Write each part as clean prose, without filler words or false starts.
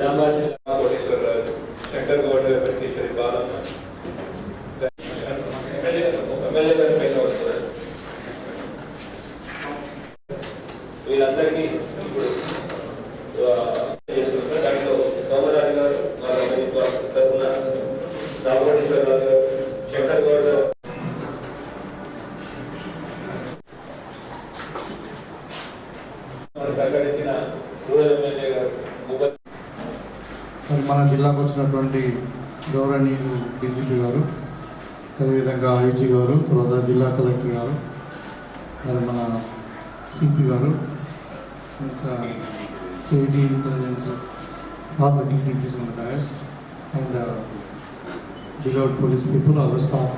Koteswararao, Shankar Goud, Venkateswari, Balamma, MLA గారి పైన వస్తున్నారు. వీళ్ళందరికీ ఇప్పుడు చేస్తున్నారు. దాంట్లో సోమరాజు గారు, వాళ్ళ తరఫున రామకోటేశ్వరరావు గారు, శంకర్ గౌడ్ గారు, సహకరించిన రూరల్ ఎమ్మెల్యే గారు, మన జిల్లాకు వచ్చినటువంటి గౌరవనీయులు డీజీపీ గారు, అదేవిధంగా ఐజీ గారు, తర్వాత జిల్లా కలెక్టర్ గారు, మరి మన సిపి గారు, ఇంకా AD intelligence, all the dignities on the dais and beloved police people, all the staff.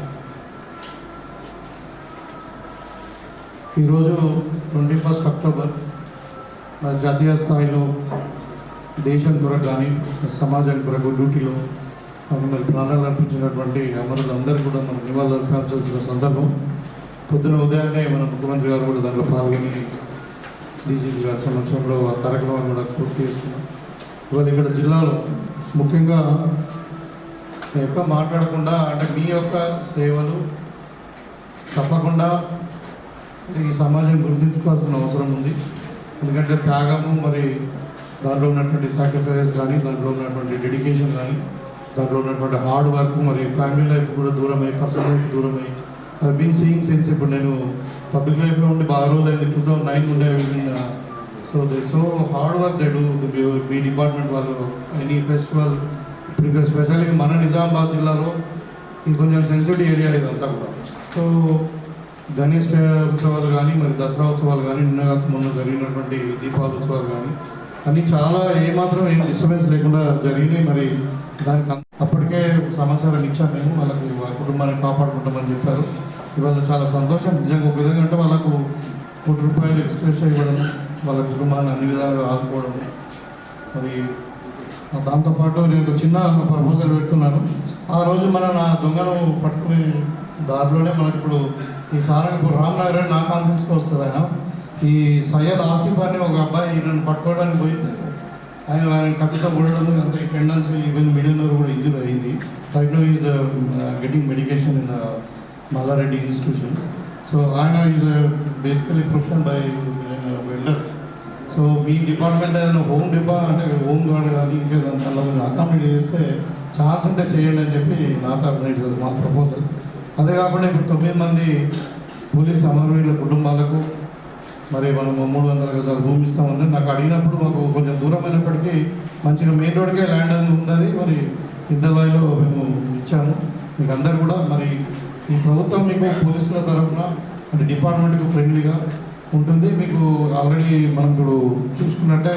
ఈరోజు 21 అక్టోబర్ జాతీయ స్థాయిలో దేశం కొరకు కానీ సమాజం కొరకు డ్యూటీలో మరి ప్రాణాలు అర్పించినటువంటి అమరులందరూ కూడా మనం నివాళులు అర్పించాల్సిన సందర్భం. పొద్దున ఉదయాన్నే మన ముఖ్యమంత్రి గారు కూడా దాంట్లో పాల్గొని డీజీపీ గారి సమక్షంలో ఆ కార్యక్రమాన్ని కూడా పూర్తి చేసుకున్నాం. ఇవాళ ఇక్కడ జిల్లాలో ముఖ్యంగా ఎక్కువ మాట్లాడకుండా అంటే మీ యొక్క సేవలు తప్పకుండా ఈ సమాజం గుర్తుంచుకోవాల్సిన అవసరం ఉంది. ఎందుకంటే త్యాగము, మరి దాంట్లో ఉన్నటువంటి సాక్రిఫైస్ కానీ, దాంట్లో ఉన్నటువంటి డెడికేషన్ కానీ, దాంట్లో ఉన్నటువంటి హార్డ్ వర్క్, మరి ఫ్యామిలీ లైఫ్ కూడా దూరమై, పర్సనల్ లైఫ్ దూరమై, ఐ బీన్ సీయింగ్ సెన్స్. ఇప్పుడు నేను పబ్లిక్ లైఫ్లో ఉండి బాగా రోజులు అయింది, 2009 ఉండే. So they so hard work they do. Me department వాళ్ళు ఎనీ ఫెస్టివల్, ఇప్పుడు స్పెషల్లీ మన నిజామాబాద్ జిల్లాలో ఇది కొంచెం సెన్సిటివ్ ఏరియా ఇదంతా కూడా. సో గణేష్ ఉత్సవాలు కానీ, మరి దసరా ఉత్సవాలు కానీ, మొన్న జరిగినటువంటి దీపావళి ఉత్సవాలు కానీ అన్నీ చాలా ఏమాత్రం ఏం డిస్టర్బెన్స్ లేకుండా జరిగినాయి. మరి దానికి అప్పటికే సమాచారం ఇచ్చాము మేము, వాళ్ళకు ఆ కుటుంబాన్ని కాపాడుకుంటామని చెప్పారు. ఇవాళ చాలా సంతోషం నిజంగా. ఒక విధంగా అంటే వాళ్ళకు ₹1 ఎక్స్ప్రెస్ ఇవ్వడం, వాళ్ళ కుటుంబాన్ని అన్ని విధాలుగా ఆదుకోవడం. మరి దాంతోపాటు నేను ఒక చిన్న ప్రపోజల్ పెడుతున్నాను. ఆ రోజు మనం నా దొంగను పట్టుకునే దారిలోనే మనకి ఇప్పుడు ఈ సారంగపూర్ రామ్నగర్ అని నా కాన్సెన్స్కి వస్తుంది. ఈ సయ్యద్ ఆసిఫ్ అని ఒక అబ్బాయి నన్ను పట్టుకోవడానికి పోయితే ఆయన కత్తితో కొట్టడం, అంత టెండెన్సీ, ఈవెన్ మిడిల్ కూడా ఇంజూర్ అయింది. Right now is getting medication in Mallareddy institution. So ఆయన is basically profession by welder. So మీ డిపార్ట్మెంట్ ఏదైనా అంటే హోమ్ గార్డ్ కానీ ఇంకేదైనా అకామిడేట్ చేస్తే ఛాన్స్ ఉంటే చేయండి అని చెప్పి నా తరఫున మా ప్రపోజల్. అదే కాకుండా ఇప్పుడు 9 మంది పోలీస్ అమరవీరుల కుటుంబాలకు మరి మనము 300 గజాల భూమి ఇస్తామని నాకు అడిగినప్పుడు, మాకు కొంచెం దూరమైనప్పటికీ మంచిగా మెయిన్ రోడ్కే ల్యాండ్ అని ఉన్నది. మరి ఇందర్వాయిలో మేము ఇచ్చాము. మీకు అందరు కూడా మరి ఈ ప్రభుత్వం మీకు పోలీసుల తరఫున అంటే డిపార్ట్మెంట్కి ఫ్రెండ్లీగా ఉంటుంది. మీకు ఆల్రెడీ మనం ఇప్పుడు చూసుకున్నట్టే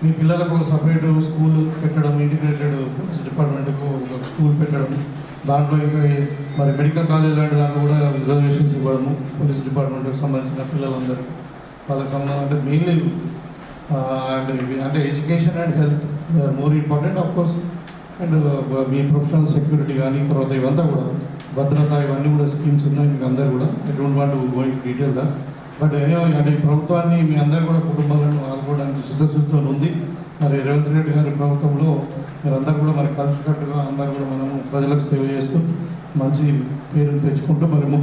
మీ పిల్లలకు సపరేట్ స్కూల్ పెట్టడం, ఇంటిగ్రేటెడ్ పోలీస్ డిపార్ట్మెంట్కు స్కూల్ పెట్టడం, దాంట్లో ఇంకా మరి మెడికల్ కాలేజ్ లాంటి దాంట్లో కూడా రిజర్వేషన్స్ ఇవ్వడము పోలీస్ డిపార్ట్మెంట్కి సంబంధించిన పిల్లలందరూ. వాళ్ళకి సంబంధం అంటే మెయిన్లీ అంటే education and health more important of course. And me professional security కానీ, తర్వాత ఇవంతా కూడా భద్రత, ఇవన్నీ కూడా స్కీమ్స్ ఉన్నాయి మీకు అందరు కూడా. I don't want to go in detail దా. బట్ అంటే ఈ ప్రభుత్వాన్ని మీ అందరు కూడా కుటుంబాలను ఆదుకోవడానికి చిత్తశుద్ధితో ఉంది. మరి రేవంత్ రెడ్డి గారి ప్రభుత్వంలో మీరందరూ కూడా మరి కలిసికట్టుగా అందరూ కూడా మనము ప్రజలకు సేవ చేస్తూ మంచి పేరుని తెచ్చుకుంటూ మరి